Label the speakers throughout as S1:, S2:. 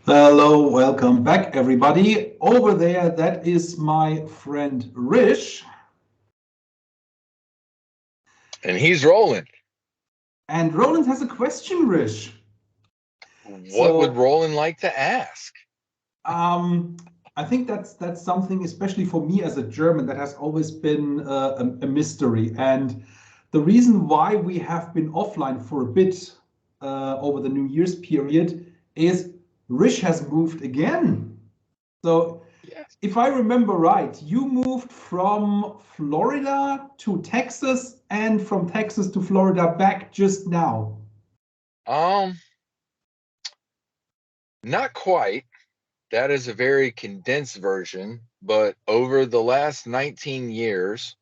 S1: Hello, welcome back, everybody. Over there, that is my friend Rish.
S2: And he's rolling.
S1: And Roland has a question, Rish.
S2: What would
S1: So,
S2: Roland like to ask?
S1: um, I think that's something, especially for me as a German, that has always been a mystery. And the reason why we have been offline for a bit over the New Year's period is Rish has moved again. So
S2: Yes.
S1: if I remember right, you moved from Florida to Texas and from Texas to Florida back just now.
S2: Um, Not quite. That is a very condensed version, but over the last 19 years,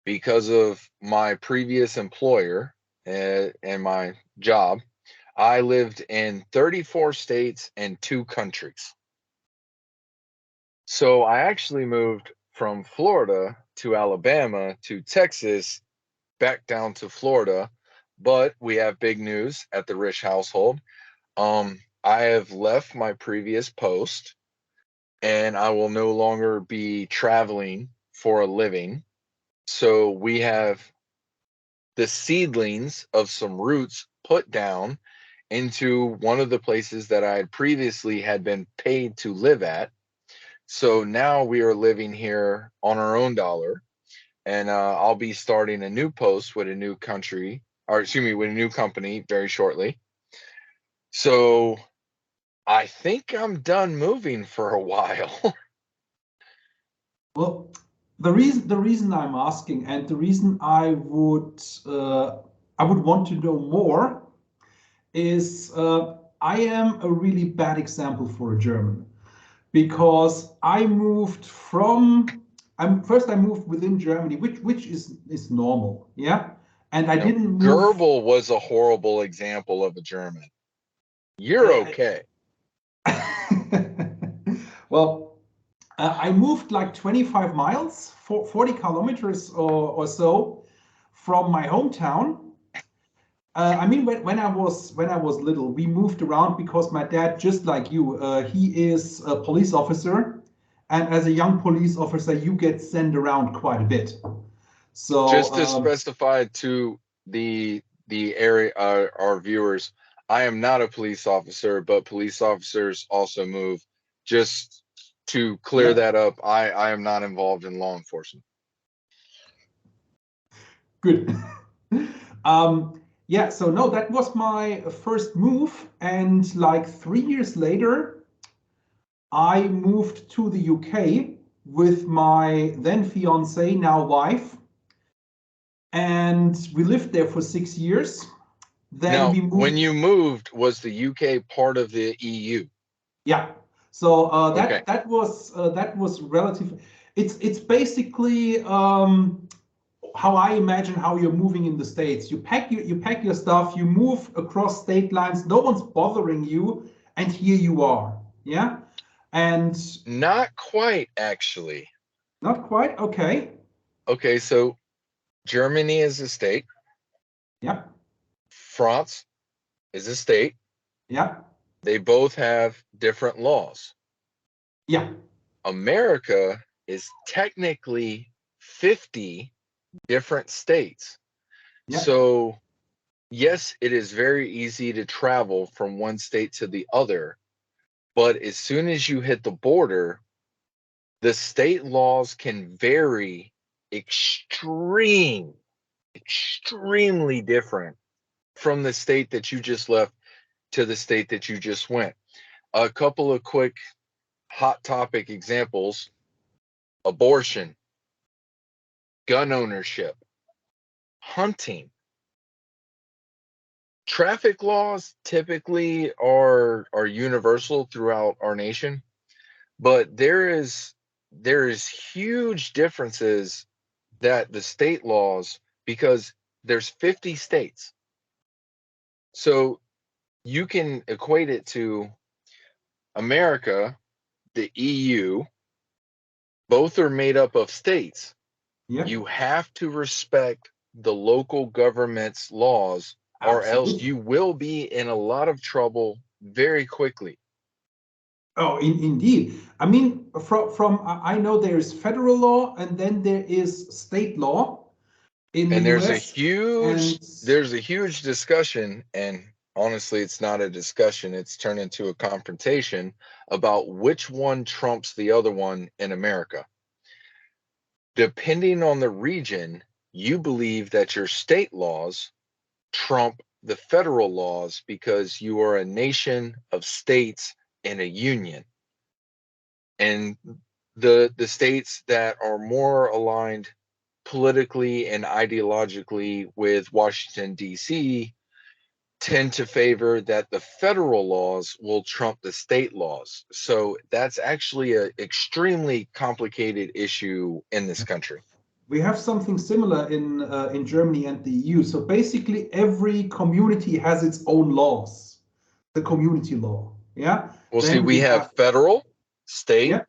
S2: because of my previous employer and my job, I lived in 34 states and two countries. So I actually moved from Florida to Alabama to Texas back down to Florida, but we have big news at the Rish household. I have left my previous post and I will no longer be traveling for a living. So we have the seedlings of some roots put down into one of the places that I had previously had been paid to live at. So now we are living here on our own dollar, and I'll be starting a new post with a new country, or excuse me, with a new company very shortly. So I think I'm done moving for a while.
S1: Well, the reason I'm asking and the reason I would want to know more is I am a really bad example for a German because I moved from I moved within Germany, which is normal, yeah, and I
S2: No,
S1: didn't move.
S2: Goebbels was a horrible example of a German. You're
S1: I,
S2: okay.
S1: well, I moved like 25 miles, 40 kilometers or so from my hometown. I mean, when I was little, we moved around because my dad, just like you, he is a police officer, and as a young police officer, you get sent around quite a bit. So
S2: Just to specify to the area our viewers, I am not a police officer, but police officers also move. Just to clear
S1: yeah,
S2: that up, I am not involved in law enforcement.
S1: good. Yeah, so no, that was my first move, and like 3 years later, I moved to the UK with my then fiance, now wife, and we lived there for 6 years. Then
S2: Now,
S1: we
S2: when
S1: moved,
S2: you moved, was the UK part of the EU?
S1: yeah. So
S2: Okay.
S1: that was relative. It's basically how I imagine how you're moving in the States. You pack your stuff, you move across state lines. No one's bothering you, and here you are. Yeah, and
S2: Not quite, actually.
S1: not quite. Okay.
S2: Okay, so Germany is a state,
S1: Yeah.
S2: France is a state.
S1: Yeah.
S2: They both have different laws.
S1: Yeah.
S2: America is technically 50 different states.
S1: Yeah.
S2: So, yes, it is very easy to travel from one state to the other, but as soon as you hit the border, the state laws can vary extreme, extremely different from the state that you just left to the state that you just went. A couple of quick hot topic examples: abortion, gun ownership, hunting. Traffic laws typically are universal throughout our nation, but there is huge differences that the state laws, because there's 50 states. So you can equate it to America, the EU, both are made up of states.
S1: Yeah.
S2: You have to respect the local government's laws, or else
S1: Absolutely.
S2: you will be in a lot of trouble very quickly.
S1: Oh, indeed. I mean, from I know there is federal law and then there is state law in the
S2: And
S1: US, and
S2: there's a huge discussion, and honestly, it's not a discussion, it's turned into a confrontation about which one trumps the other one in America. Depending on the region, you believe that your state laws trump the federal laws because you are a nation of states in a union. And the states that are more aligned politically and ideologically with Washington, D.C., tend to favor that the federal laws will trump the state laws. So that's actually an extremely complicated issue in this country.
S1: we have something similar in Germany and the EU. So basically, every community has its own laws, the community law. Yeah.
S2: Well, see,
S1: Then
S2: we
S1: we
S2: have
S1: have,
S2: federal, state,
S1: yeah,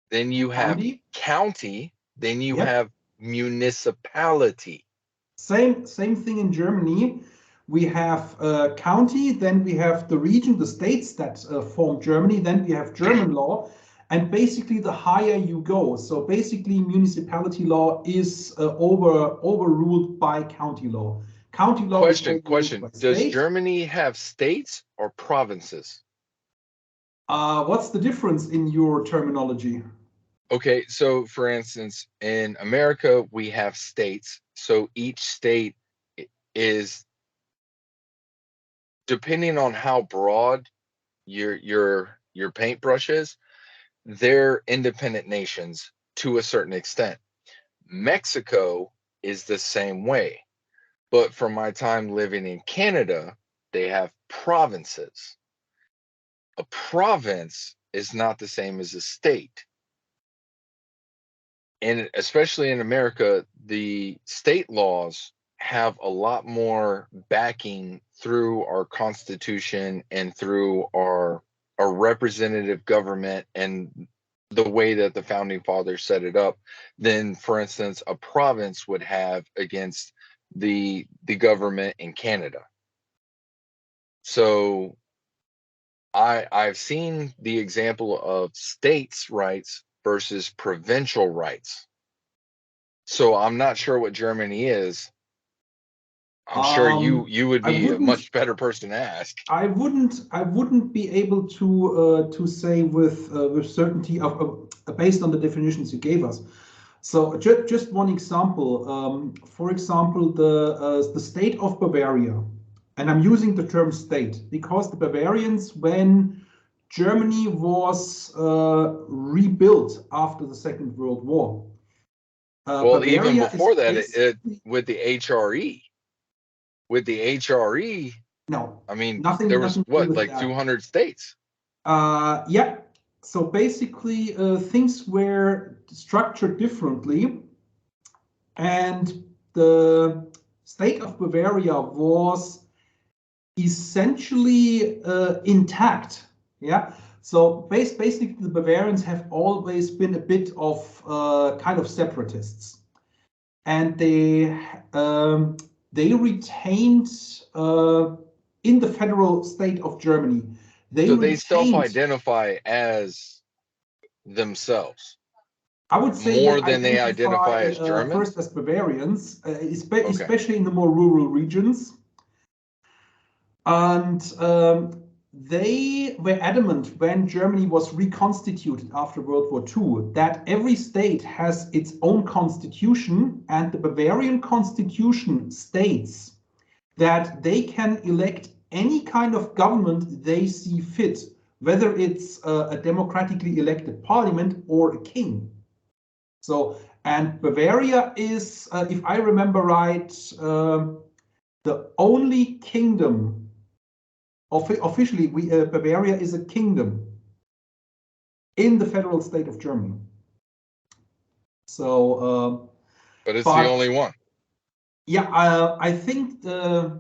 S2: then you have
S1: county.
S2: county, then you
S1: Yep.
S2: have municipality.
S1: Same thing in Germany. We have county, then we have the region, the states that form Germany, then we have German law, and basically the higher you go. So basically, municipality law is overruled by county law. County law is overruled
S2: Question.
S1: by
S2: Does
S1: state.
S2: Germany have states or provinces?
S1: What's the difference in your terminology?
S2: Okay, so for instance, in America, we have states. So each state is, depending on how broad your paintbrush is, they're independent nations to a certain extent. Mexico is the same way. But from my time living in Canada, they have provinces. A province is not the same as a state. And especially in America, the state laws have a lot more backing through our Constitution and through our representative government and the way that the founding fathers set it up than, for instance, a province would have against the government in Canada. So I've seen the example of states' rights versus provincial rights. So I'm not sure what Germany is. I'm sure you would
S1: I
S2: be a
S1: wouldn't
S2: much better person to ask.
S1: I wouldn't be able to say with certainty based on the definitions you gave us. So just one example. For example, the state of Bavaria, and I'm using the term state because the Bavarians, when Germany was rebuilt after the Second World War,
S2: Well, even
S1: Bavaria is
S2: before that,
S1: basically
S2: with the HRE, with the HRE,
S1: no,
S2: I mean,
S1: nothing
S2: there was
S1: nothing to do
S2: what,
S1: with
S2: like
S1: that.
S2: 200 states.
S1: Yeah. So basically, things were structured differently, and the state of Bavaria was essentially intact. Yeah. So basically, the Bavarians have always been a bit of kind of separatists, and they retained in the federal state of Germany. They
S2: So they
S1: retained.
S2: self-identify as themselves
S1: I would say they
S2: more than they identify
S1: identify
S2: as Germans.
S1: first as Bavarians,
S2: Okay.
S1: especially in the more rural regions. And they were adamant when Germany was reconstituted after World War II that every state has its own constitution, and the Bavarian constitution states that they can elect any kind of government they see fit, whether it's a democratically elected parliament or a king. So, and Bavaria is, if I remember right, the only kingdom, officially, Bavaria is a kingdom in the federal state of Germany. So,
S2: But it's the
S1: but
S2: only one.
S1: yeah, I think the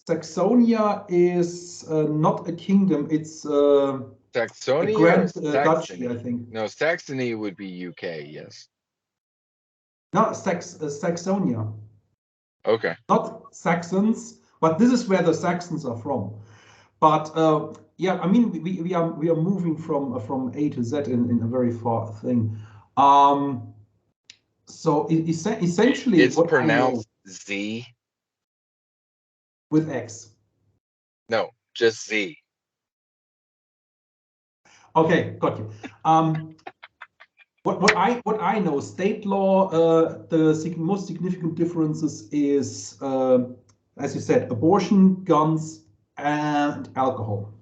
S1: Saxonia is not a kingdom, it's a
S2: Saxony or
S1: grand duchy, I
S2: Saxony?
S1: think.
S2: No, Saxony would be UK, yes.
S1: No, Saxonia.
S2: Okay.
S1: Not Saxons. But this is where the Saxons are from. But yeah, I mean, we are moving from A to Z in a very far thing. So essentially,
S2: It's
S1: what I know
S2: pronounced Z.
S1: with X.
S2: No, just Z.
S1: Okay, got you. What I know, state law, the most significant differences is, as you said, abortion, guns, and alcohol.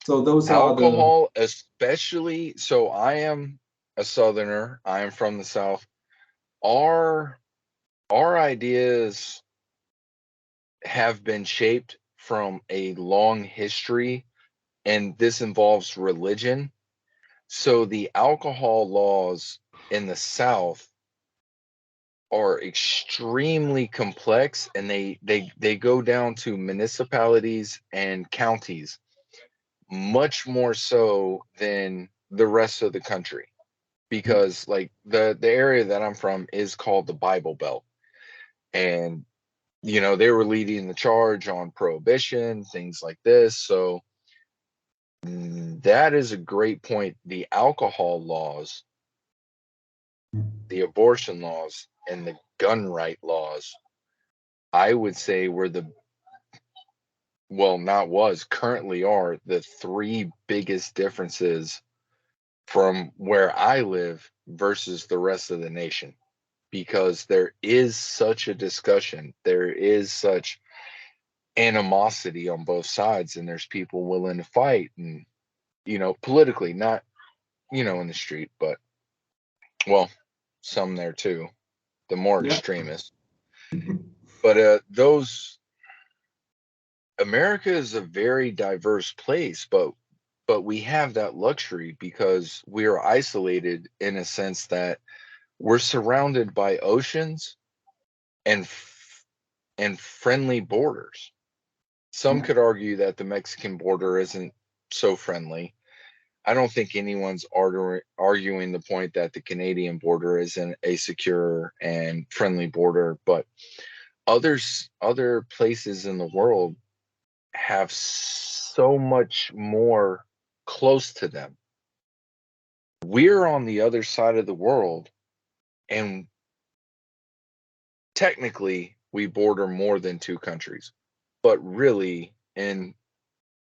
S1: So those are the
S2: Alcohol, especially. So I am a Southerner. I am from the South. Our our ideas have been shaped from a long history, and this involves religion. So the alcohol laws in the South are extremely complex, and they go down to municipalities and counties, much more so than the rest of the country, because like the area that I'm from is called the Bible Belt, and they were leading the charge on prohibition, things like this. So that is a great point. The alcohol laws, the abortion laws, and the gun right laws, I would say were currently are the three biggest differences from where I live versus the rest of the nation, because there is such a discussion, there is such animosity on both sides, and there's people willing to fight, and politically, not in the street, but well, some there too, the more
S1: yeah.
S2: extremists. But those America is a very diverse place, but we have that luxury because we are isolated in a sense that we're surrounded by oceans and and friendly borders. Some
S1: Yeah.
S2: could argue that the Mexican border isn't so friendly. I don't think anyone's arguing the point that the Canadian border isn't a secure and friendly border, but other places in the world have so much more close to them. We're on the other side of the world, and technically we border more than two countries, but really in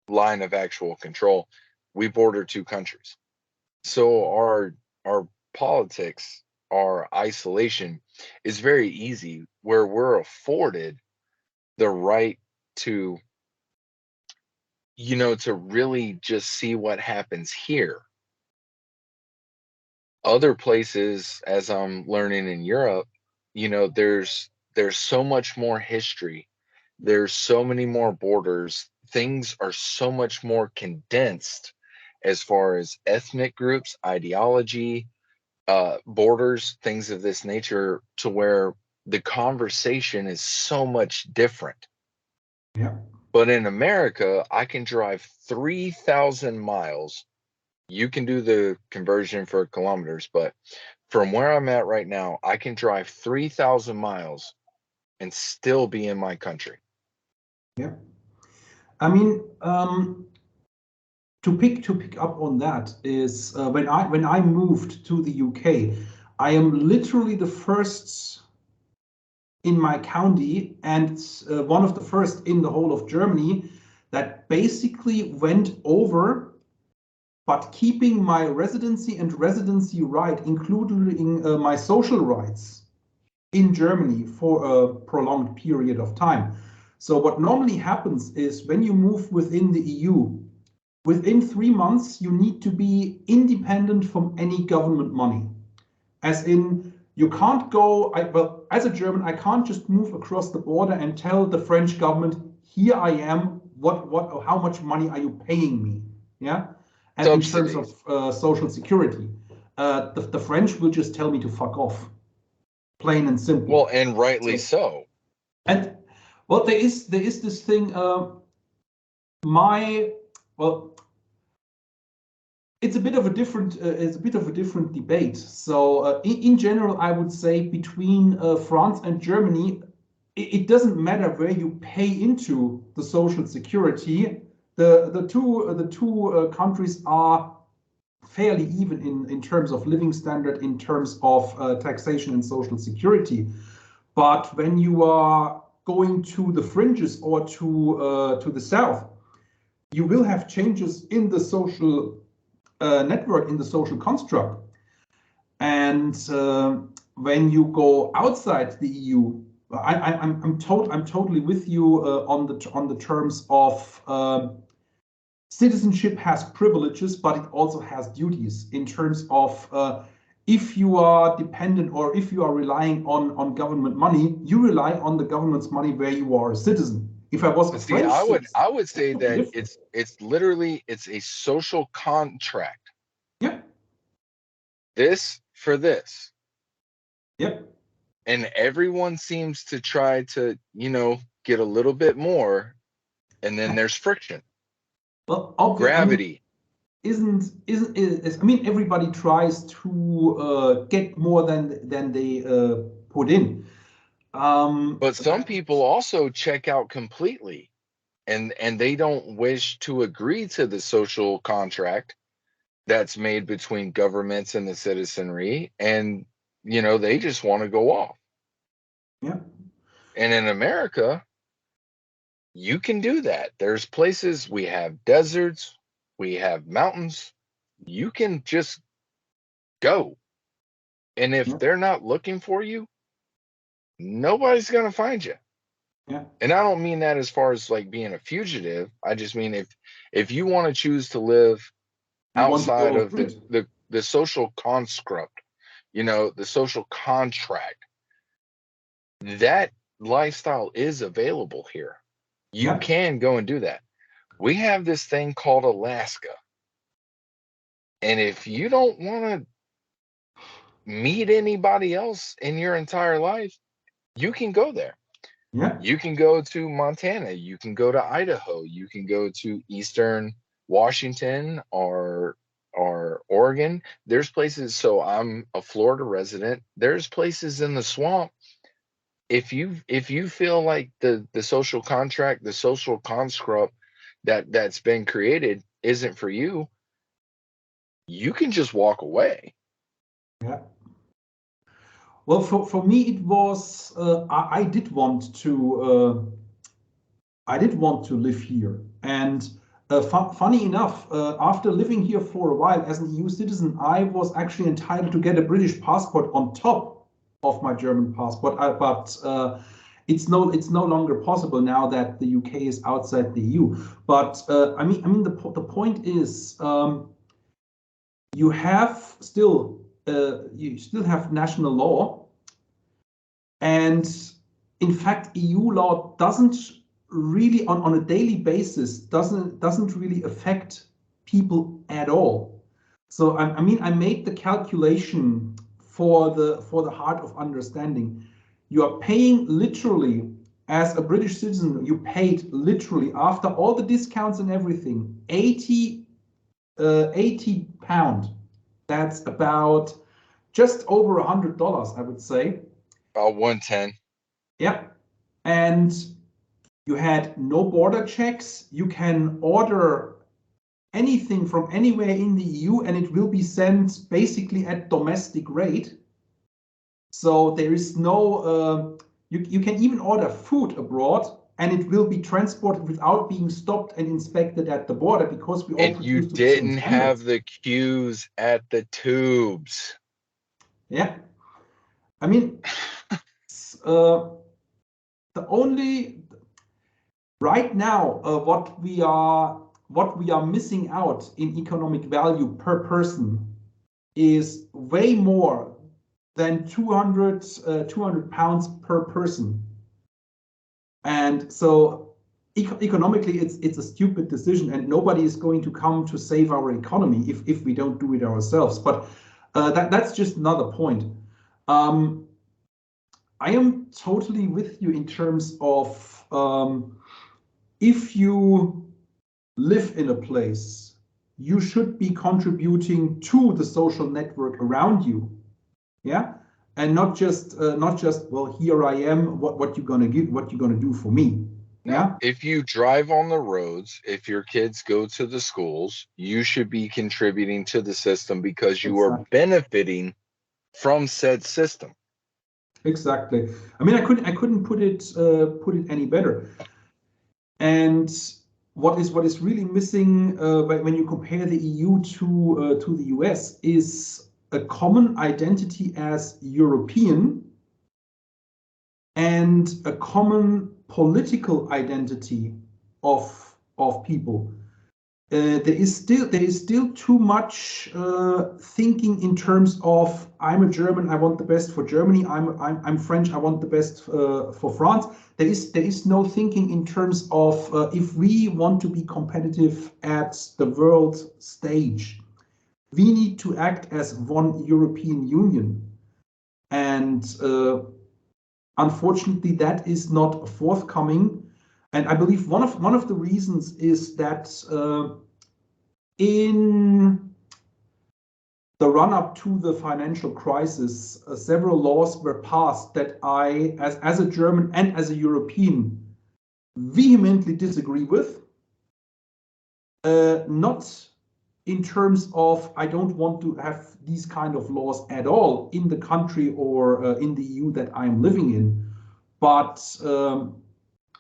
S2: line of actual control, we border two countries. So our politics, our isolation is very easy, where we're afforded the right to to really just see what happens here. Other places, as I'm learning in Europe, there's so much more history. There's so many more borders. Things are so much more condensed as far as ethnic groups, ideology, borders, things of this nature, to where the conversation is so much different.
S1: Yeah.
S2: But in America, I can drive 3,000 miles. You can do the conversion for kilometers, but from where I'm at right now, I can drive 3,000 miles and still be in my country.
S1: Yeah. I mean, to pick up on that is when I moved to the UK, I am literally the first in my county and one of the first in the whole of Germany that basically went over, but keeping my residency right, including my social rights in Germany for a prolonged period of time. So what normally happens is when you move within the EU, within 3 months, you need to be independent from any government money. As in, you can't go, well, as a German, I can't just move across the border and tell the French government, here I am, how much money are you paying me? Yeah. And in terms of
S2: Subsidies.
S1: social security, the French will just tell me to fuck off, plain and simple.
S2: Well, and rightly
S1: So,
S2: so.
S1: and well, there is this thing, my, well, it's a bit of a different debate. So in general, I would say between France and Germany, it doesn't matter where you pay into the social security. The two countries are fairly even in terms of living standard, in terms of taxation and social security. But when you are going to the fringes or to the south, you will have changes in the social network, in the social construct. And when you go outside the EU, I'm totally with you on the terms of citizenship has privileges, but it also has duties in terms of if you are dependent or if you are relying on government money, you rely on the government's money where you are a citizen. If I was a
S2: See,
S1: French citizen,
S2: I would say
S1: it would be
S2: that
S1: different.
S2: it's literally it's a social contract.
S1: Yeah,
S2: This for this.
S1: yeah,
S2: And everyone seems to try to, get a little bit more, and then there's friction.
S1: well, obvious. I mean,
S2: Gravity.
S1: I mean, everybody tries to get more than they put in.
S2: But some
S1: That,
S2: people also check out completely, and they don't wish to agree to the social contract that's made between governments and the citizenry, and they just want to go off.
S1: yeah,
S2: And in America, you can do that. There's places, we have deserts, we have mountains. You can just go. And if
S1: yeah,
S2: they're not looking for you, nobody's going to find you.
S1: yeah.
S2: And I don't mean that as far as like being a fugitive. I just mean if you want to choose to live
S1: You want to
S2: outside
S1: go
S2: of
S1: through it.
S2: the social construct, the social contract, that lifestyle is available here. You
S1: Yeah,
S2: can go and do that. We have this thing called Alaska. And if you don't want to meet anybody else in your entire life, you can go there.
S1: yeah,
S2: You can go to Montana, you can go to Idaho, you can go to Eastern Washington or Oregon. There's places, so I'm a Florida resident. There's places in the swamp. If you feel like the social contract, the social construct that's been created isn't for you, you can just walk away.
S1: yeah. Well, for me, it was I did want to live here, and funny enough, after living here for a while as an EU citizen, I was actually entitled to get a British passport on top of my German passport. But it's no longer possible now that the UK is outside the EU. But the point is, you still have national law, and in fact, EU law doesn't really on a daily basis doesn't really affect people at all. So I made the calculation for the heart of understanding. You are paying literally as a British citizen. You paid literally after all the discounts and everything 80 pound. That's about just over $100, I would say.
S2: About 110.
S1: Yeah. And you had no border checks. You can order anything from anywhere in the EU and it will be sent basically at domestic rate. So there is no, you can even order food abroad and it will be transported without being stopped and inspected at the border because we all
S2: And you
S1: produce to the same
S2: didn't have
S1: standards.
S2: the queues at the tubes.
S1: Yeah. I mean, uh, the only right now, what we are missing out in economic value per person is way more than 200 pounds per person. And so economically, it's a stupid decision, and nobody is going to come to save our economy if we don't do it ourselves. But that's just another point. Um, I am totally with you in terms of if you live in a place, you should be contributing to the social network around you. Yeah. and not just well, here I am. What you gonna give? What you gonna do for me?
S2: No,
S1: Yeah,
S2: if you drive on the roads, if your kids go to the schools, you should be contributing to the system because you are
S1: exactly.
S2: benefiting from said system.
S1: Exactly. I mean, I couldn't put it any better. And what is really missing when you compare the EU to the US is a common identity as European and a common political identity of people. There is still too much thinking in terms of I'm a German, I want the best for Germany. I'm French, I want the best for France. There is no thinking in terms of if we want to be competitive at the world stage, we need to act as one European Union, and unfortunately, that is not forthcoming. And I believe one of the reasons is that. In the run-up to the financial crisis, several laws were passed that I, as a German and as a European, vehemently disagree with. Not in terms of I don't want to have these kind of laws at all in the country or in the EU that I'm living in, but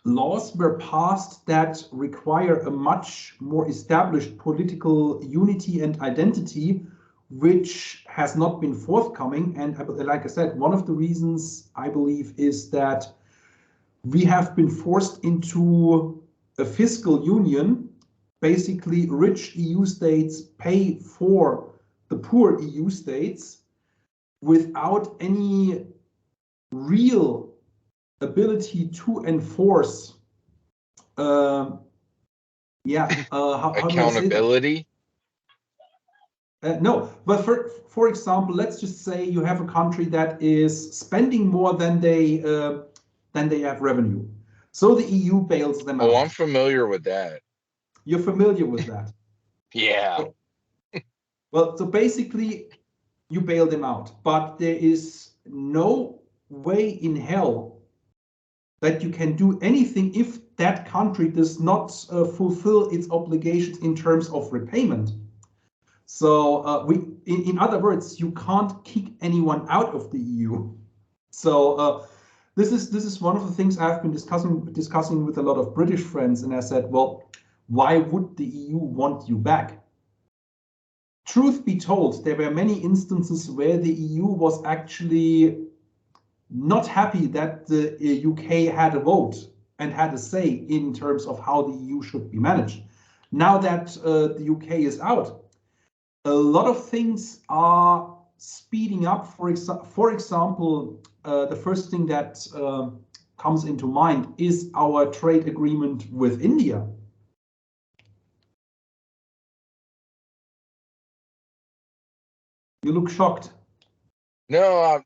S1: laws were passed that require a much more established political unity and identity, which has not been forthcoming. And like I said, one of the reasons I believe is that we have been forced into a fiscal union. Basically, rich EU states pay for the poor EU states without any real ability to enforce how do I say that?
S2: Accountability.
S1: No, but for example, let's just say you have a country that is spending more than they have revenue, so the EU bails them
S2: Oh,
S1: out.
S2: I'm familiar with that.
S1: You're familiar with that.
S2: Yeah.
S1: Well, so basically, you bail them out, but there is no way in hell that you can do anything if that country does not fulfill its obligations in terms of repayment. So in other words, you can't kick anyone out of the EU. So this is one of the things I've been discussing with a lot of British friends, and I said, well, why would the EU want you back? Truth be told, there were many instances where the EU was actually not happy that the UK had a vote and had a say in terms of how the EU should be managed. Now that the UK is out, a lot of things are speeding up. For example, the first thing that comes into mind is our trade agreement with India. You look shocked.
S2: No,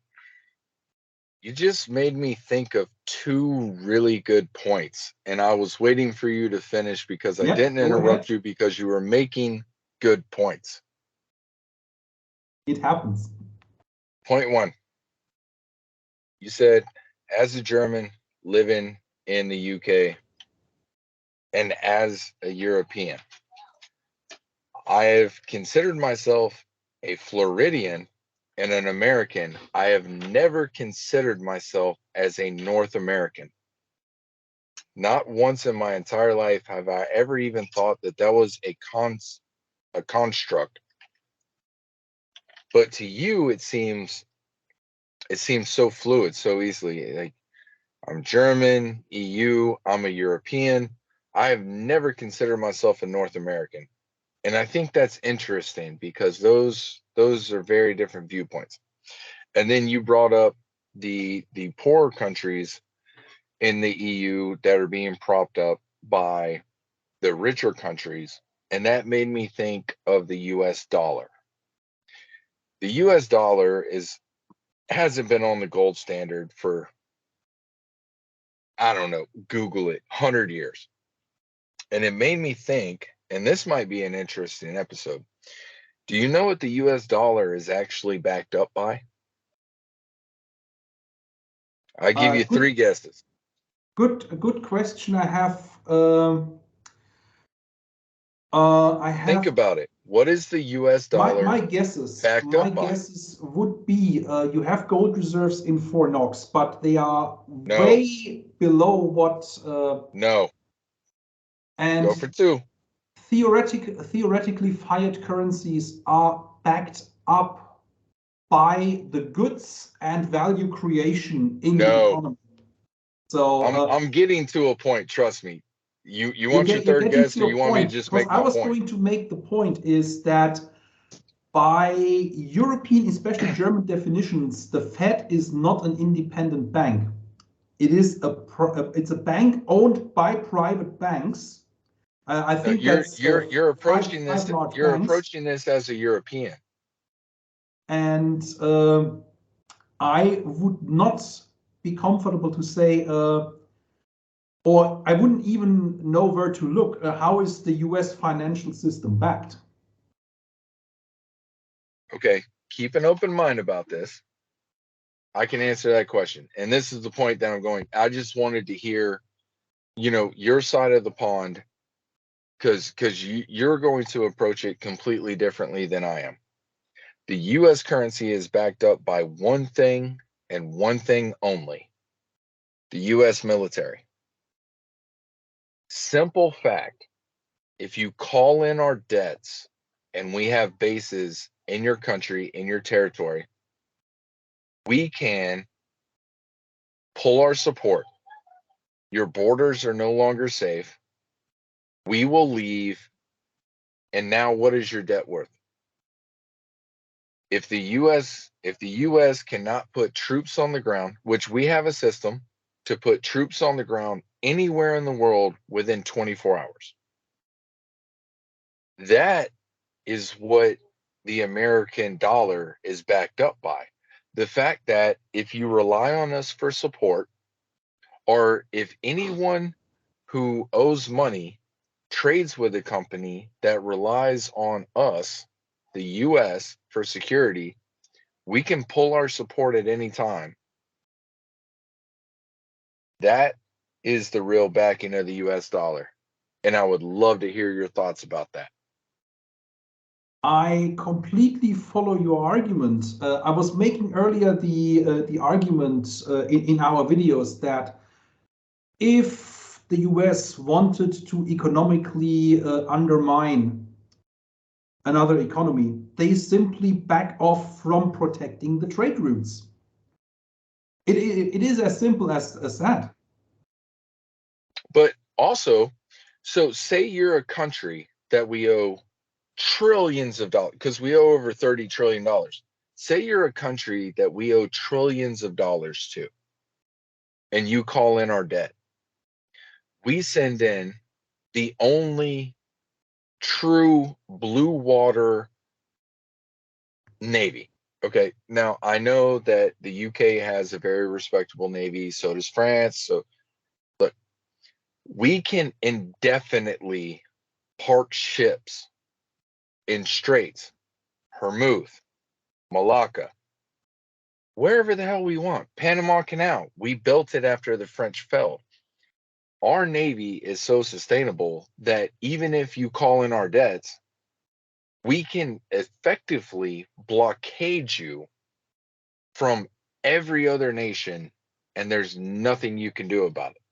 S2: you just made me think of two really good points, and I was waiting for you to finish because I
S1: Yeah,
S2: didn't
S1: go
S2: interrupt
S1: ahead.
S2: you because you were making good points.
S1: It happens.
S2: Point one, you said, as a German living in the UK and as a European, I have considered myself a Floridian and an American. I have never considered myself as a North American. Not once in my entire life have I ever even thought that that was a construct. But to you, it seems so fluid, so easily. Like, I'm German, EU, I'm a European. I have never considered myself a North American. And I think that's interesting because those are very different viewpoints. And then you brought up the poorer countries in the EU that are being propped up by the richer countries, and that made me think of the US dollar. The US dollar hasn't been on the gold standard for, I don't know, Google it, 100 years. And it made me think, and this might be an interesting episode. Do you know what the US dollar is actually backed up by? I give you
S1: Good,
S2: 3 guesses.
S1: good question. I
S2: Think
S1: have
S2: about it. What is the US dollar
S1: my guesses.
S2: backed
S1: My
S2: up by?
S1: guesses would be you have gold reserves in Fort Knox, but they are
S2: No.
S1: way below what.
S2: No.
S1: And
S2: Go for 2.
S1: theoretically, fiat currencies are backed up by the goods and value creation in the
S2: No.
S1: economy. So
S2: I'm getting to a point, trust me. You want your
S1: you're
S2: third
S1: getting
S2: guess, or
S1: to
S2: you
S1: a
S2: want me to
S1: point
S2: just
S1: because
S2: make
S1: I
S2: my
S1: was
S2: point?
S1: going to make the point is that by European, especially German definitions, the Fed is not an independent bank. It is it's a bank owned by private banks. I
S2: No,
S1: think that's
S2: you're approaching
S1: five
S2: this
S1: large banks,
S2: as a European.
S1: and I would not be comfortable to say, or I wouldn't even know where to look. How is the US financial system backed?
S2: Okay, keep an open mind about this. I can answer that question. And this is the point that I'm going. I just wanted to hear, your side of the pond, because you're going to approach it completely differently than I am. The US currency is backed up by one thing and one thing only: the US military. Simple fact: if you call in our debts and we have bases in your country, in your territory, we can pull our support. Your borders are no longer safe. We will leave. And now what is your debt worth? If the US cannot put troops on the ground, which we have a system to put troops on the ground anywhere in the world within 24 hours. That is what the American dollar is backed up by. The fact that if you rely on us for support, or if anyone who owes money trades with a company that relies on us, the US, for security, we can pull our support at any time. That is the real backing of the US dollar. And I would love to hear your thoughts about that.
S1: I completely follow your argument. I was making earlier the argument in our videos that if the US wanted to economically undermine another economy, they simply back off from protecting the trade routes. It is as simple as that.
S2: But also, so say you're a country that we owe trillions of dollars, because we owe over $30 trillion. Say you're a country that we owe trillions of dollars to, and you call in our debt. We send in the only true blue water Navy. Okay, now I know that the UK has a very respectable Navy, so does France. So, look, we can indefinitely park ships in straits, Hormuz, Malacca, wherever the hell we want. Panama Canal, we built it after the French fell. Our Navy is so sustainable that even if you call in our debts, we can effectively blockade you from every other nation, and there's nothing you can do about it.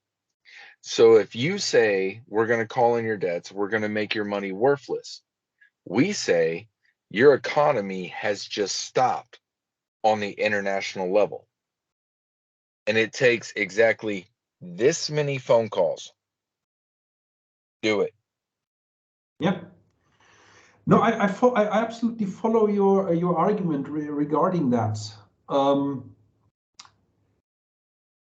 S2: So if you say we're going to call in your debts, we're going to make your money worthless, we say your economy has just stopped on the international level. And it takes exactly this many phone calls. Do it.
S1: Yep. No, I absolutely follow your argument regarding that. Um,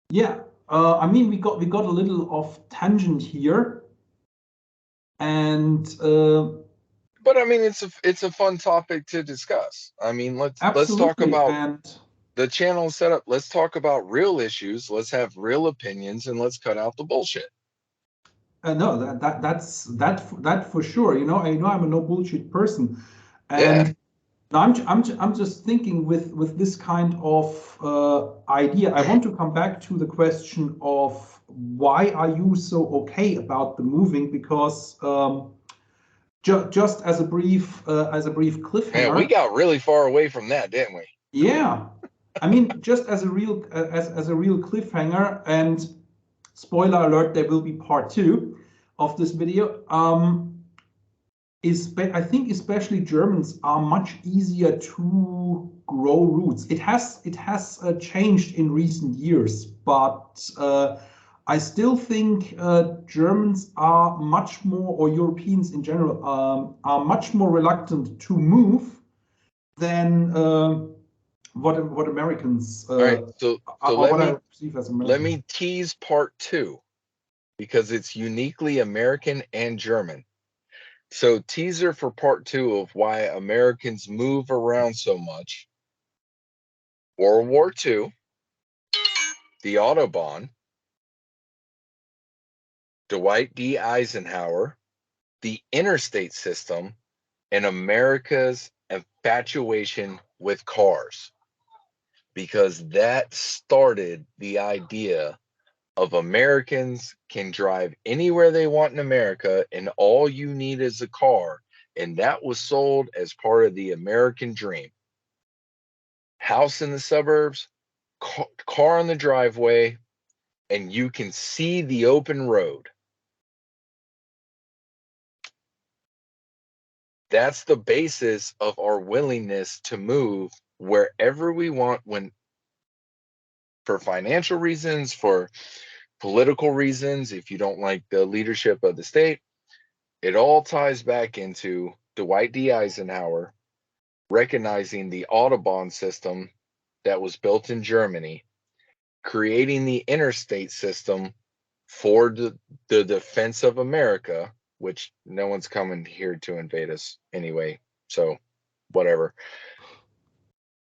S1: yeah, I mean we got a little off tangent here, and
S2: But I mean, it's a fun topic to discuss. I mean, let's talk
S1: absolutely,
S2: about
S1: and
S2: the channel setup. Let's talk about real issues. Let's have real opinions, and let's cut out the bullshit.
S1: no, that's that for sure. You know, I know I'm a no bullshit person,
S2: Yeah.
S1: and No, I'm just thinking with this kind of idea. I want to come back to the question of why are you so okay about the moving? Because just as a brief
S2: Man, we
S1: cliffhanger.
S2: got really far away from that, didn't we?
S1: Yeah, I mean, just as a real as a real cliffhanger, and spoiler alert, there will be part two of this video. I think especially Germans are much easier to grow roots. It has changed in recent years, but I still think Germans are much more, or Europeans in general, are much more reluctant to move than what Americans
S2: All right, so
S1: or what I perceive as
S2: let
S1: Americans.
S2: me tease part two because it's uniquely American and German. So teaser for part two of why Americans move around so much. World War II, the Autobahn, Dwight D. Eisenhower, the interstate system, and America's infatuation with cars. Because that started the idea of Americans can drive anywhere they want in America, and all you need is a car. And that was sold as part of the American dream. House in the suburbs, car on the driveway, and you can see the open road. That's the basis of our willingness to move wherever we want, when for financial reasons, for political reasons, if you don't like the leadership of the state. It all ties back into Dwight D. Eisenhower recognizing the Autobahn system that was built in Germany, creating the interstate system for the defense of America, which no one's coming here to invade us anyway, so whatever.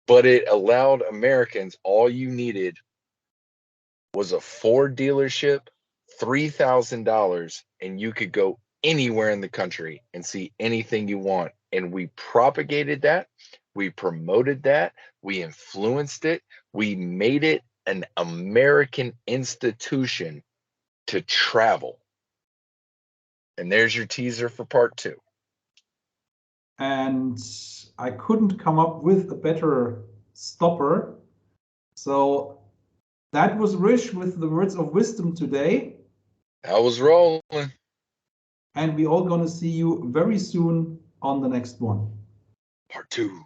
S2: But it allowed Americans, all you needed was a Ford dealership, $3,000, and you could go anywhere in the country and see anything you want. And we propagated that, we promoted that, we influenced it, we made it an American institution to travel. And there's your teaser for part two.
S1: And I couldn't come up with a better stopper. So that was Rish with the words of wisdom today.
S2: I was rolling.
S1: And we all gonna see you very soon on the next one.
S2: Part two.